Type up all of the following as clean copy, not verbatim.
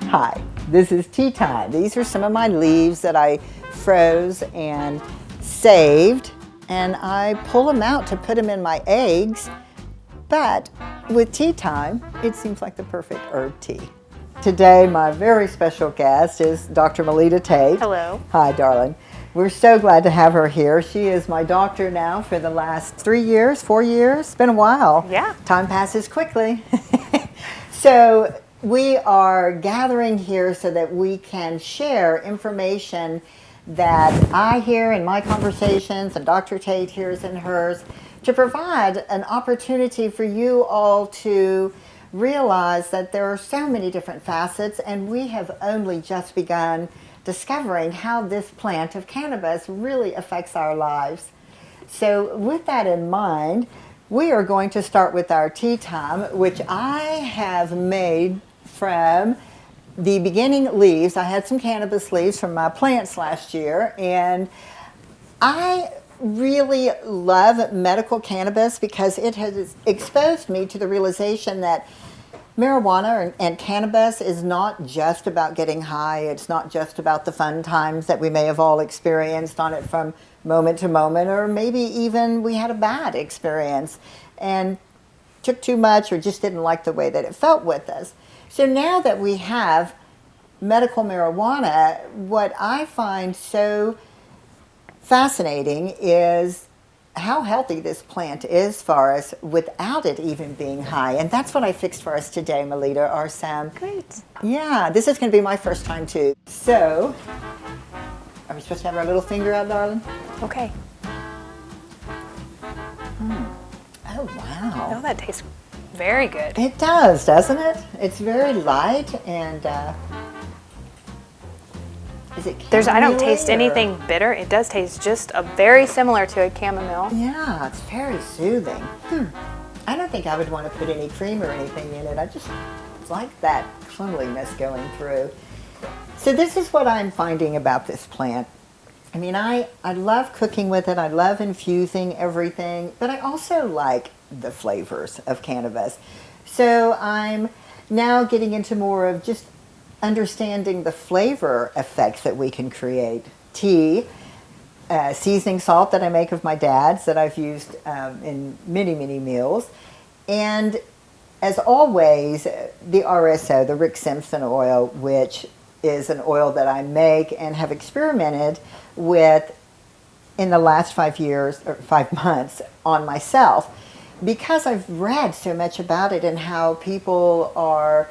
Hi, this is tea time. These are some of my leaves that I froze and saved, and I pull them out to put them in my eggs. But with tea time, it seems like the perfect herb tea. Today, my very special guest is Dr. Melita Tate. Hello. Hi, darling. We're so glad to have her here. She is my doctor now for the last 3 years, 4 years. It's been a while. Yeah. Time passes quickly. So we are gathering here so that we can share information that I hear in my conversations and Dr. Tate hears in hers, to provide an opportunity for you all to realize that there are so many different facets, and we have only just begun discovering how this plant of cannabis really affects our lives. So with that in mind, we are going to start with our tea time, which I have made from the beginning leaves. I had some cannabis leaves from my plants last year, and I really love medical cannabis because it has exposed me to the realization that marijuana and cannabis is not just about getting high. It's not just about the fun times that we may have all experienced on it from moment to moment, or maybe even we had a bad experience and took too much or just didn't like the way that it felt with us. So now that we have medical marijuana, what I find so fascinating is how healthy this plant is for us without it even being high. And that's what I fixed for us today, Melita, are some. Great. Yeah, this is going to be my first time too. So, are we supposed to have our little finger out, darling? Okay. Oh, wow. Oh, that tastes very good. It does, doesn't it? It's very light and is it I don't taste chamomile-y, or- anything bitter. It does taste just very similar to a chamomile. Yeah, it's very soothing. I don't think I would want to put any cream or anything in it. I just like that cleanliness going through. So this is what I'm finding about this plant. I mean, I love cooking with it. I love infusing everything, but I also like the flavors of cannabis. So I'm now getting into more of just understanding the flavor effects that we can create. Tea, seasoning salt that I make of my dad's that I've used in many, many meals. And as always, the RSO, the Rick Simpson oil, which is an oil that I make and have experimented with in the last 5 years or 5 months on myself, because I've read so much about it and how people are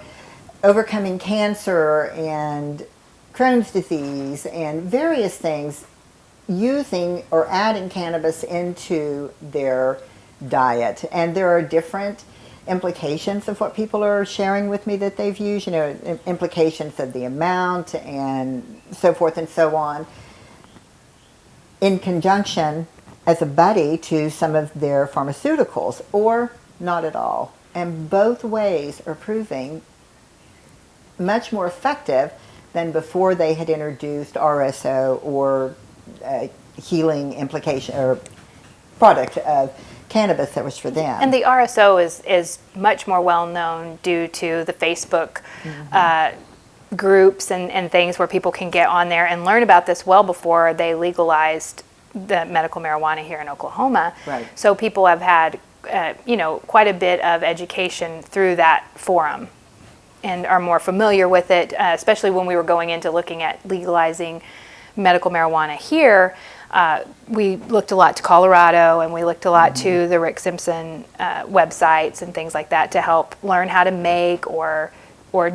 overcoming cancer and Crohn's disease and various things using or adding cannabis into their diet. And there are different implications of what people are sharing with me that they've used, implications of the amount and so forth and so on, in conjunction as a buddy to some of their pharmaceuticals, or not at all. And both ways are proving much more effective than before they had introduced RSO or healing implication or product of cannabis that was for them. And the RSO is much more well known due to the Facebook groups and things where people can get on there and learn about this well before they legalized the medical marijuana here in Oklahoma. Right. So people have had quite a bit of education through that forum and are more familiar with it, especially when we were going into looking at legalizing medical marijuana here. We looked a lot to Colorado, and we looked a lot to the Rick Simpson websites and things like that to help learn how to make or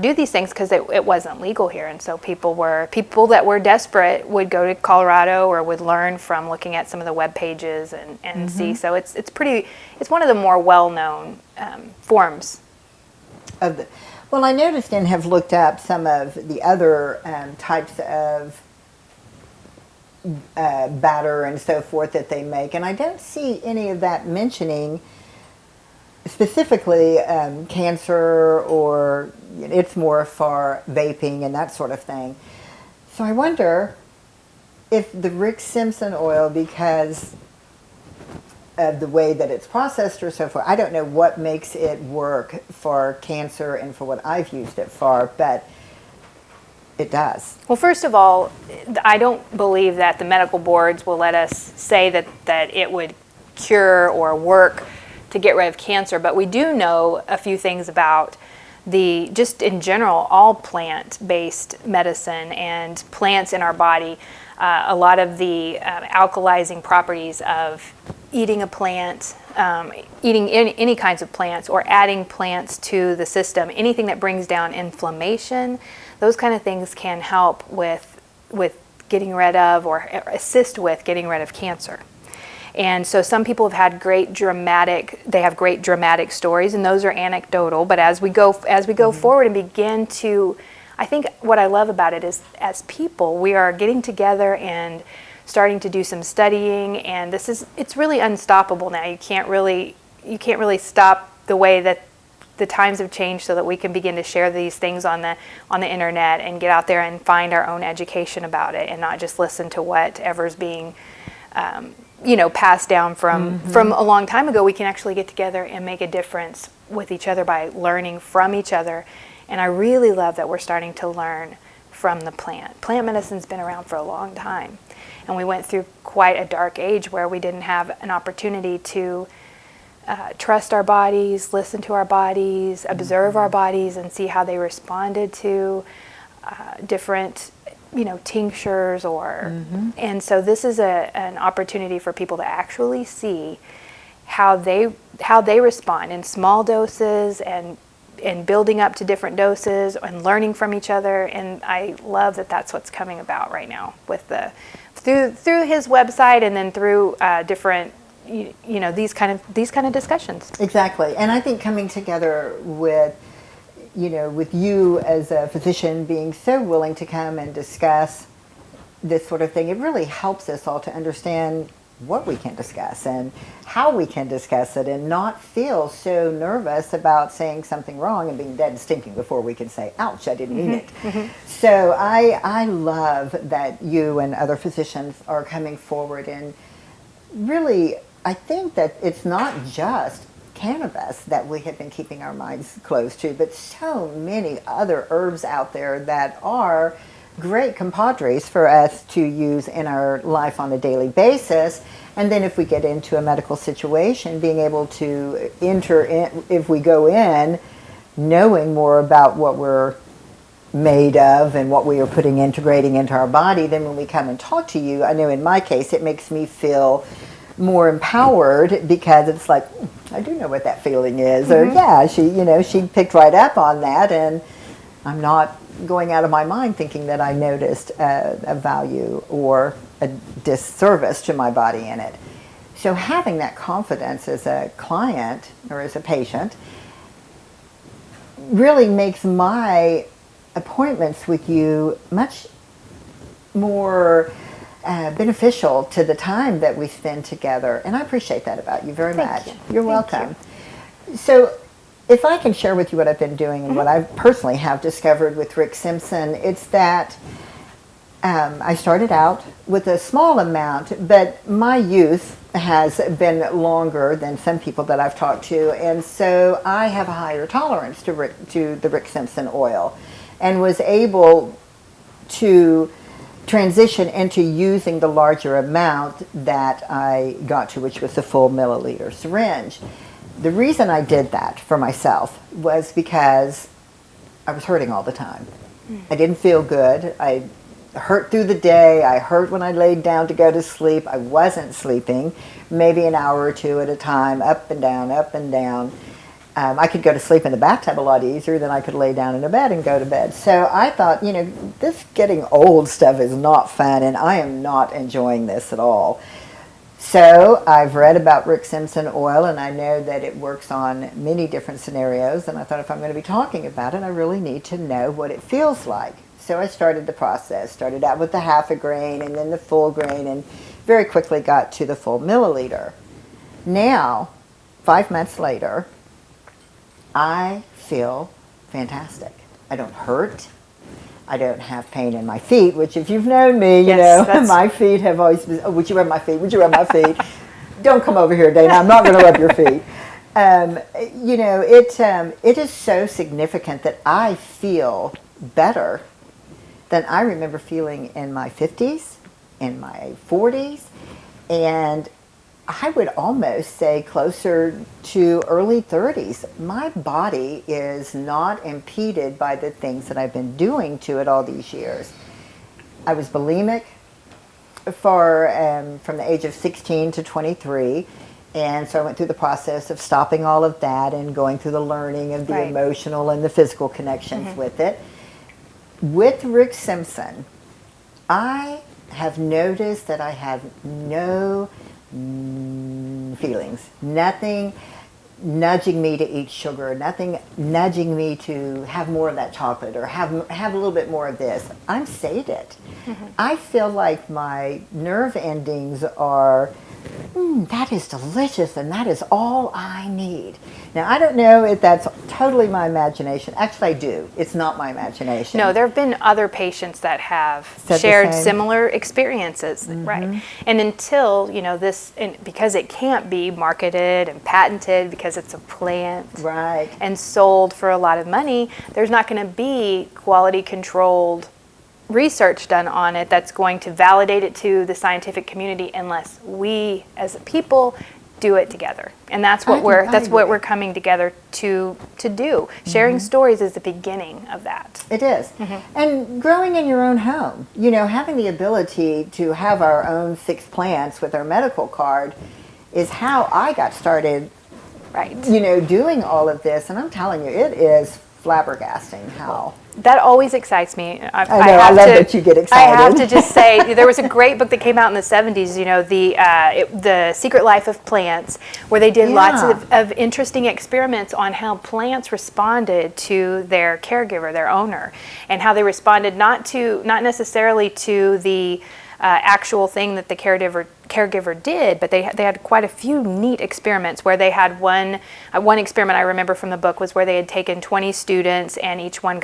do these things, because it wasn't legal here. And so people that were desperate would go to Colorado or would learn from looking at some of the web pages and see. So it's one of the more well-known forms of the. Well, I noticed and have looked up some of the other types of batter and so forth that they make, and I don't see any of that mentioning specifically cancer, or it's more for vaping and that sort of thing. So I wonder if the Rick Simpson oil, because of the way that it's processed or so forth, I don't know what makes it work for cancer and for what I've used it for, but it does. Well, first of all, I don't believe that the medical boards will let us say that it would cure or work to get rid of cancer, but we do know a few things about just in general, all plant-based medicine and plants in our body. A lot of the alkalizing properties of eating a plant, eating any kinds of plants, or adding plants to the system, anything that brings down inflammation, those kind of things can help with getting rid of or assist with getting rid of cancer. And so some people have had great dramatic stories, and those are anecdotal, but as we go forward and begin to, I think what I love about it is, as people, we are getting together and starting to do some studying, and it's really unstoppable now. You can't really stop the way that the times have changed, so that we can begin to share these things on the internet and get out there and find our own education about it, and not just listen to whatever's being passed down from a long time ago. We can actually get together and make a difference with each other by learning from each other. And I really love that we're starting to learn from the plant. Plant medicine's been around for a long time. And we went through quite a dark age where we didn't have an opportunity to trust our bodies, listen to our bodies, observe our bodies, and see how they responded to different tinctures and so this is an opportunity for people to actually see how they respond in small doses and building up to different doses and learning from each other. And I love that that's what's coming about right now with through his website, and then through different these kind of discussions. Exactly. And I think coming together with you as a physician being so willing to come and discuss this sort of thing, it really helps us all to understand what we can discuss and how we can discuss it, and not feel so nervous about saying something wrong and being dead stinking before we can say, ouch, I didn't mean it. So I love that you and other physicians are coming forward, and really, I think that it's not just cannabis that we have been keeping our minds closed to, but so many other herbs out there that are great compadres for us to use in our life on a daily basis. And then if we get into a medical situation, being able to enter in, if we go in, knowing more about what we're made of and what we are integrating into our body, then when we come and talk to you, I know in my case, it makes me feel more empowered, because it's like, I do know what that feeling is, or yeah, she picked right up on that, and I'm not going out of my mind thinking that I noticed a value or a disservice to my body in it. So having that confidence as a client or as a patient really makes my appointments with you much more beneficial to the time that we spend together. And I appreciate that about you very much. You're welcome. So if I can share with you what I've been doing and what I personally have discovered with Rick Simpson, it's that I started out with a small amount, but my use has been longer than some people that I've talked to, and so I have a higher tolerance to the Rick Simpson oil, and was able to transition into using the larger amount that I got to, which was the full milliliter syringe. The reason I did that for myself was because I was hurting all the time. I didn't feel good. I hurt through the day. I hurt when I laid down to go to sleep. I wasn't sleeping, maybe an hour or two at a time, up and down, up and down. I could go to sleep in the bathtub a lot easier than I could lay down in a bed and go to bed. So I thought, this getting old stuff is not fun, and I am not enjoying this at all. So I've read about Rick Simpson oil, and I know that it works on many different scenarios, and I thought if I'm going to be talking about it, I really need to know what it feels like. So I started the process, started out with the half a grain and then the full grain, and very quickly got to the full milliliter. Now, 5 months later, I feel fantastic. I don't hurt. I don't have pain in my feet, which if you've known me, my feet have always been, oh, would you rub my feet? Would you rub my feet? Don't come over here, Dana. I'm not going to rub your feet. It is so significant that I feel better than I remember feeling in my 50s, in my 40s, and I would almost say closer to early 30s. My body is not impeded by the things that I've been doing to it all these years. I was bulimic from the age of 16 to 23. And so I went through the process of stopping all of that and going through the learning of the emotional and the physical connections with it. With Rick Simpson, I have noticed that I have no feelings, nothing nudging me to eat sugar, nothing nudging me to have more of that chocolate or have a little bit more of this. I'm sated. I feel like my nerve endings are, that is delicious and that is all I need. Now, I don't know if that's totally my imagination. Actually, I do. It's not my imagination. No, there have been other patients that have shared similar experiences, right? And until, this, and because it can't be marketed and patented because it's a plant and sold for a lot of money, there's not going to be quality controlled research done on it that's going to validate it to the scientific community unless we as a people do it together. And that's what we're coming together to do. Sharing stories is the beginning of that. It is. And growing in your own home, having the ability to have our own 6 plants with our medical card is how I got started, doing all of this. And I'm telling you, it is flabbergasting how. That always excites me. I love that you get excited. I have to just say, there was a great book that came out in the 70s, The Secret Life of Plants, where they did lots of interesting experiments on how plants responded to their caregiver, their owner, and how they responded not necessarily to the actual thing that the caregiver did, but they had quite a few neat experiments where they had one experiment I remember from the book was where they had taken 20 students and each one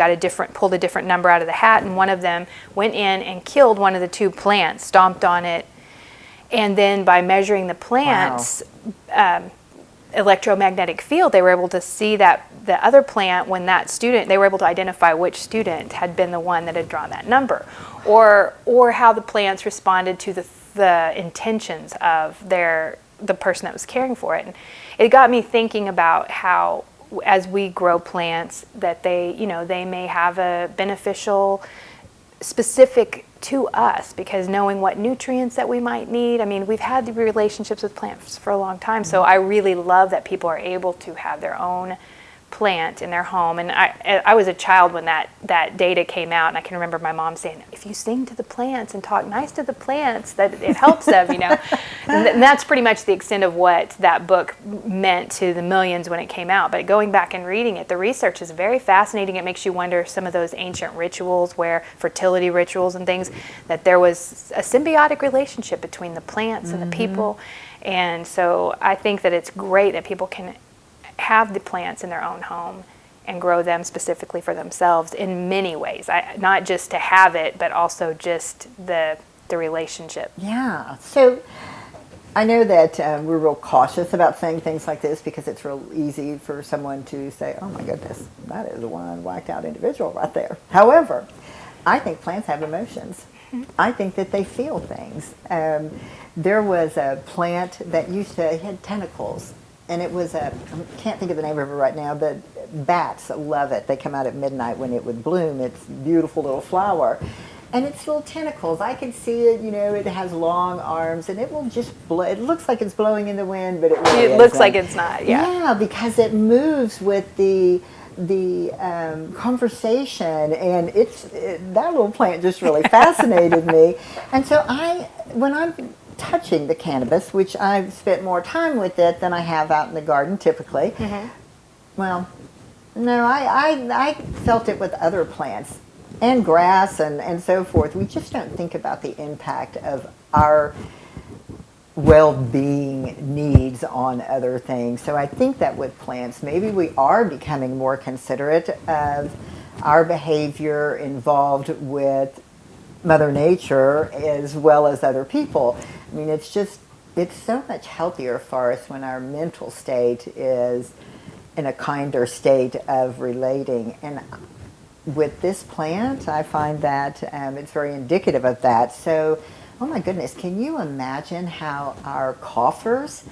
pulled a different number out of the hat, and one of them went in and killed one of the 2 plants, stomped on it, and then by measuring the plant's electromagnetic field, they were able to see that the other plant, when that student, they were able to identify which student had been the one that had drawn that number, or how the plants responded to the intentions of the person that was caring for it. And it got me thinking about how, as we grow plants, that they may have a beneficial specific to us, because knowing what nutrients that we might need. I mean, we've had the relationships with plants for a long time, so I really love that people are able to have their own plant in their home. And I was a child when that data came out, and I can remember my mom saying, if you sing to the plants and talk nice to the plants, that it helps them, And that's pretty much the extent of what that book meant to the millions when it came out. But going back and reading it, the research is very fascinating. It makes you wonder some of those ancient rituals, where fertility rituals and things, that there was a symbiotic relationship between the plants and the people. And so I think that it's great that people can have the plants in their own home and grow them specifically for themselves in many ways. Not just to have it, but also just the relationship. Yeah. So I know that we're real cautious about saying things like this because it's real easy for someone to say, oh my goodness, that is one whacked out individual right there. However, I think plants have emotions. I think that they feel things. There was a plant that had tentacles. And it was I can't think of the name of it right now, but bats love it. They come out at midnight when it would bloom. It's a beautiful little flower. And it's little tentacles. I can see it, it has long arms, and it will just blow. It looks like it's blowing in the wind, but it really isn't. It looks like it's not, Yeah, because it moves with the conversation, and that little plant just really fascinated me. And so when I'm touching the cannabis, which I've spent more time with it than I have out in the garden typically. Well, no, I felt it with other plants and grass and so forth. We just don't think about the impact of our well-being needs on other things. So I think that with plants, maybe we are becoming more considerate of our behavior involved with Mother Nature as well as other people. I mean, it's so much healthier for us when our mental state is in a kinder state of relating. And with this plant, I find that it's very indicative of that. So, oh my goodness, can you imagine how our coffers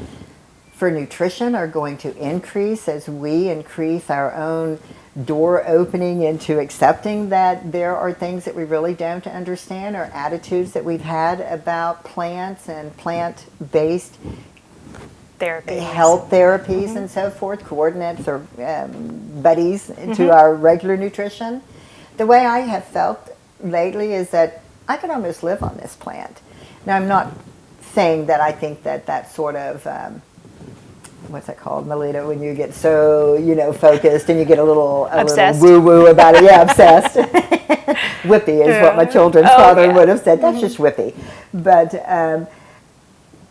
for nutrition are going to increase as we increase our own door opening into accepting that there are things that we really don't understand, or attitudes that we've had about plants and plant-based Therapies. health therapies and so forth, coordinates or buddies to our regular nutrition. The way I have felt lately is that I could almost live on this plant. Now, I'm not saying that I think that that sort of what's that called, Melita, when you get so, focused and you get a little woo-woo about it. Yeah, obsessed. Whippy is what my children's father would have said. That's just whippy. But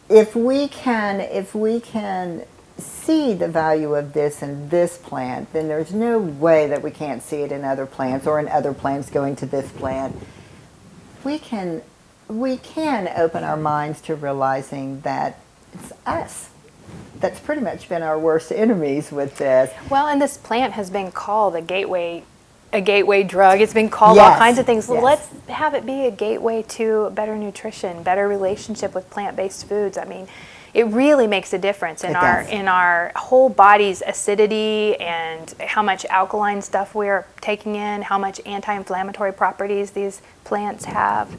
if we can see the value of this in this plant, then there's no way that we can't see it in other plants, or in other plants going to this plant. We can open our minds to realizing that it's us that's pretty much been our worst enemies with this. Well, and this plant has been called a gateway drug. It's been called all kinds of things. Yes. Let's have it be a gateway to better nutrition, better relationship with plant-based foods. I mean, it really makes a difference in our whole body's acidity, and how much alkaline stuff we're taking in, how much anti-inflammatory properties these plants have.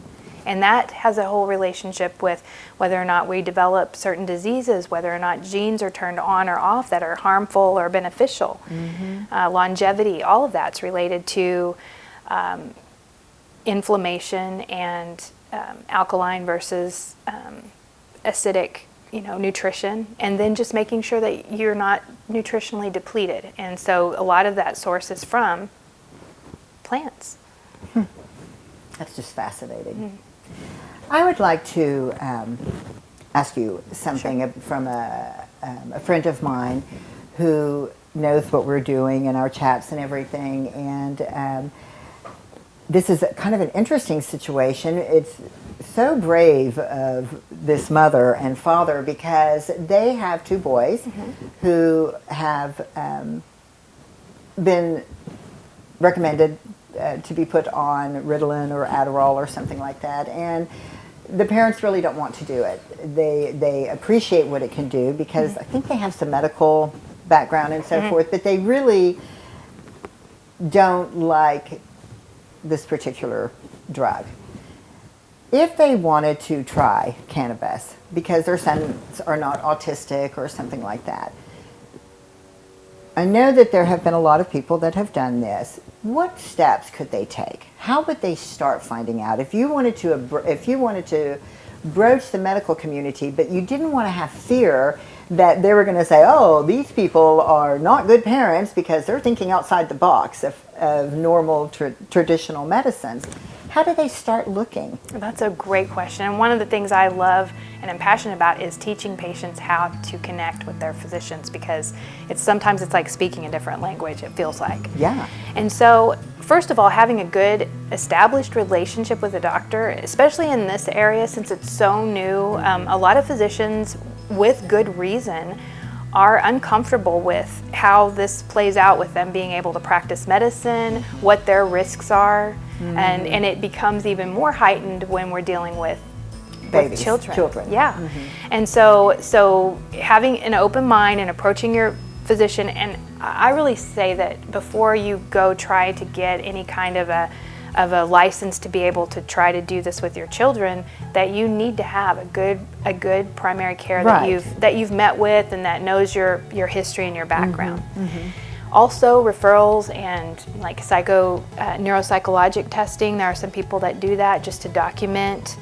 And that has a whole relationship with whether or not we develop certain diseases, whether or not genes are turned on or off that are harmful or beneficial. Longevity, all of that's related to inflammation and alkaline versus acidic, nutrition. And then just making sure that you're not nutritionally depleted. And so a lot of that source is from plants. That's just fascinating. I would like to ask you something from a friend of mine who knows what we're doing in our chats and everything, and this is kind of an interesting situation. It's so brave of this mother and father, because they have two boys who have been recommended to be put on Ritalin or Adderall or something like that, and the parents really don't want to do it. They appreciate what it can do, because I think they have some medical background and so forth, but they really don't like this particular drug. If they wanted to try cannabis because their sons are not autistic or something like that, I know that there have been a lot of people that have done this. What steps could they take? How would they start finding out? If you wanted to broach the medical community, but you didn't want to have fear that they were going to say, oh, these people are not good parents because they're thinking outside the box of normal traditional medicines, how do they start looking? That's a great question. And one of the things I love and am passionate about is teaching patients how to connect with their physicians, because sometimes it's like speaking a different language, it feels like. Yeah. And so, first of all, having a good established relationship with a doctor, especially in this area since it's so new, a lot of physicians, with good reason, are uncomfortable with how this plays out with them being able to practice medicine, what their risks are, and it becomes even more heightened when we're dealing with Babies, children. Yeah. And so having an open mind and approaching your physician, and I really say that before you go try to get any kind of a license to be able to try to do this with your children, that you need to have a good primary care that you've met with and that knows your history and your background. Also, referrals and like neuropsychologic testing. There are some people that do that just to document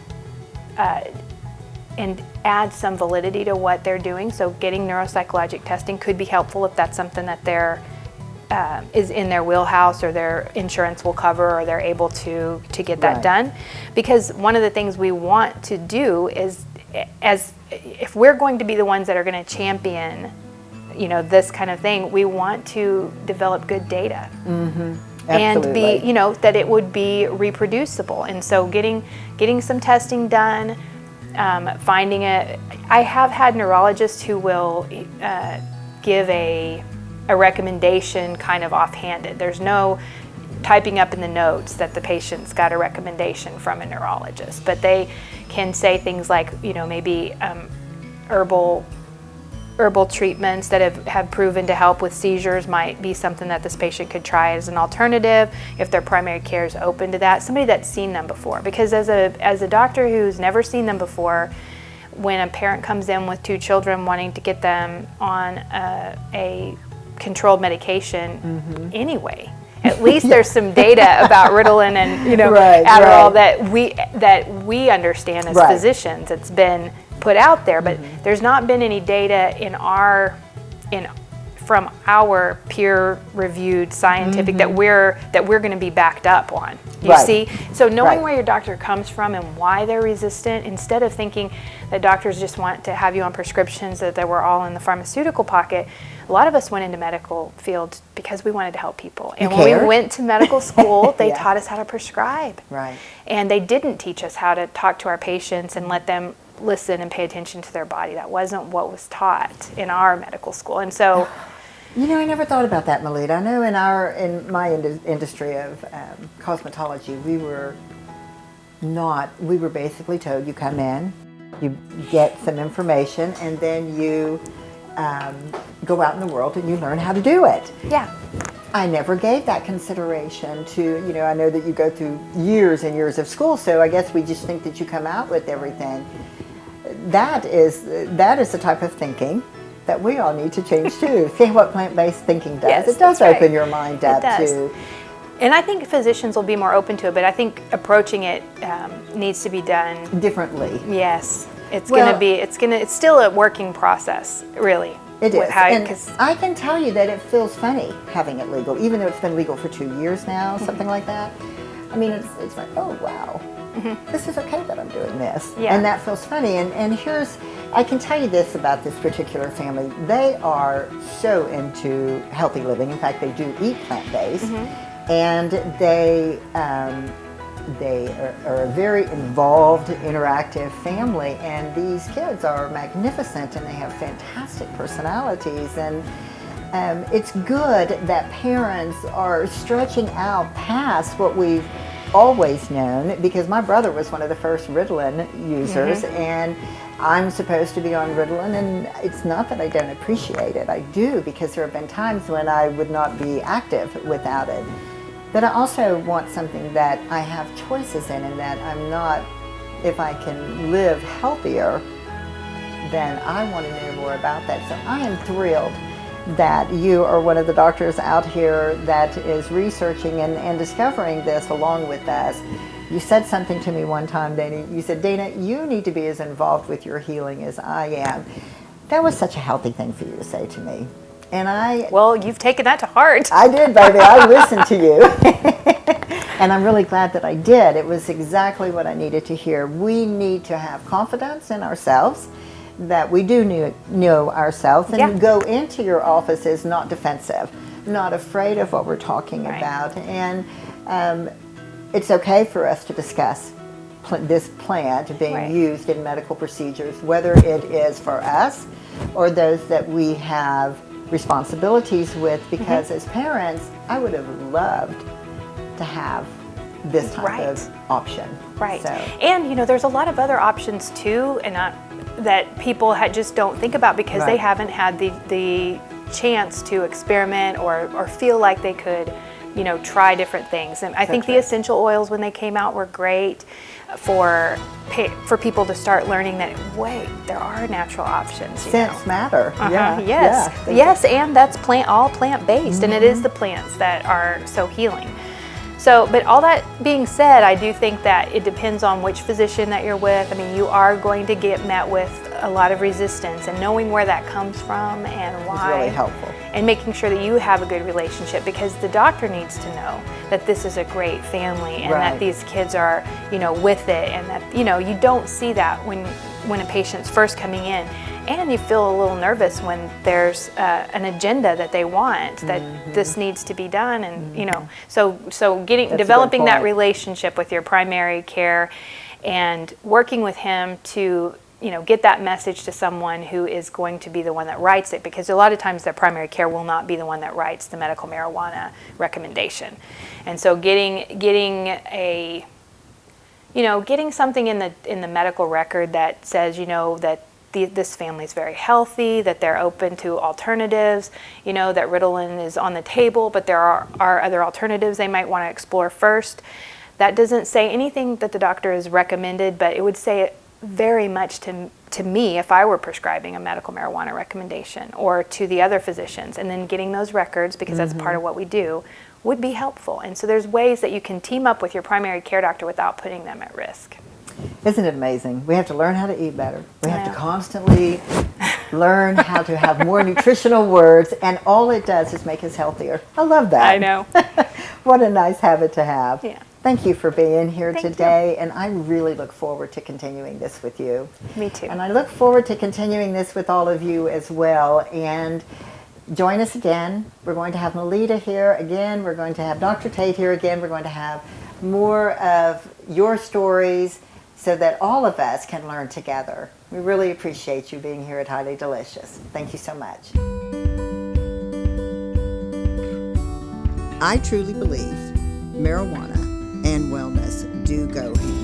and add some validity to what they're doing. So getting neuropsychologic testing could be helpful if that's something that is in their wheelhouse, or their insurance will cover, or they're able to get that done. Because one of the things we want to do is, if we're going to be the ones that are going to champion this kind of thing, we want to develop good data. And be, that it would be reproducible. And so getting some testing done, finding it. I have had neurologists who will give a recommendation kind of offhanded. There's no typing up in the notes that the patient's got a recommendation from a neurologist, but they can say things like, maybe herbal treatments that have proven to help with seizures might be something that this patient could try as an alternative if their primary care is open to that. Somebody that's seen them before, because as a doctor who's never seen them before, when a parent comes in with 2 children wanting to get them on a controlled medication anyway, at least there's some data about Ritalin and Adderall that we understand as physicians. It's been put out there, but there's not been any data from our peer-reviewed scientific that we're going to be backed up on. You see? So knowing where your doctor comes from and why they're resistant, instead of thinking that doctors just want to have you on prescriptions that they were all in the pharmaceutical pocket, a lot of us went into medical field because we wanted to help people. And when we went to medical school, they taught us how to prescribe. Right. And they didn't teach us how to talk to our patients and let them listen and pay attention to their body. That wasn't what was taught in our medical school. And so I never thought about that, Melita. I know in my industry of cosmetology, we were basically told, you come in, you get some information, and then you go out in the world and you learn how to do it. Yeah. I never gave that consideration to, I know that you go through years and years of school, so I guess we just think that you come out with everything. That is the type of thinking that we all need to change too. See what plant-based thinking does? Yes, it does open right. your mind up to. And I think physicians will be more open to it, but I think approaching it needs to be done differently. Yes, it's still a working process, really. It is. And I can tell you that it feels funny having it legal, even though it's been legal for 2 years now, something like that. I mean, it's like, oh wow, this is okay that I'm doing this, and that feels funny. And I can tell you this about this particular family: they are so into healthy living. In fact, they do eat plant-based, and they are a very involved, interactive family, and these kids are magnificent, and they have fantastic personalities, and it's good that parents are stretching out past what we've always known, because my brother was one of the first Ritalin users, and I'm supposed to be on Ritalin, and it's not that I don't appreciate it. I do, because there have been times when I would not be active without it. But I also want something that I have choices in, and that I'm not, if I can live healthier, then I want to know more about that. So I am thrilled that you are one of the doctors out here that is researching and discovering this along with us. You said something to me one time, Dana. You said, Dana, you need to be as involved with your healing as I am. That was such a healthy thing for you to say to me. And well, you've taken that to heart. I did, baby. I listened to you. And I'm really glad that I did. It was exactly what I needed to hear. We need to have confidence in ourselves, that we do know ourselves, and go into your offices not defensive, not afraid of what we're talking about. And it's okay for us to discuss this plant being used in medical procedures, whether it is for us or those that we have responsibilities with, because as parents, I would have loved to have this type of option. Right. So. And there's a lot of other options too, and that people just don't think about because they haven't had the chance to experiment or feel like they could try different things. And I think the essential oils, when they came out, were great for people to start learning that, wait, there are natural options. Scents matter. Yes, and that's all plant-based, and it is the plants that are so healing. So, but all that being said, I do think that it depends on which physician that you're with. I mean, you are going to get met with a lot of resistance, and knowing where that comes from and why is really helpful. And making sure that you have a good relationship, because the doctor needs to know that this is a great family and that these kids are, with it, and that, you don't see that when a patient's first coming in. And you feel a little nervous when there's an agenda that they want, that this needs to be done, and so developing that relationship with your primary care and working with him to get that message to someone who is going to be the one that writes it, because a lot of times their primary care will not be the one that writes the medical marijuana recommendation. And so getting something in the medical record that says, that this family is very healthy, that they're open to alternatives, that Ritalin is on the table, but there are other alternatives they might want to explore first. That doesn't say anything that the doctor has recommended, but it would say it very much to me if I were prescribing a medical marijuana recommendation, or to the other physicians. And then getting those records, because that's part of what we do, would be helpful. And so there's ways that you can team up with your primary care doctor without putting them at risk. Isn't it amazing? We have to learn how to eat better. We have to constantly learn how to have more nutritional words, and all it does is make us healthier. I love that. I know. What a nice habit to have. Yeah. Thank you for being here Thank today, and I really look forward to continuing this with you. Me too. And I look forward to continuing this with all of you as well. And join us again. We're going to have Melita here again. We're going to have Dr. Tate here again. We're going to have more of your stories so that all of us can learn together. We really appreciate you being here at Highly Delicious. Thank you so much. I truly believe marijuana and wellness do go hand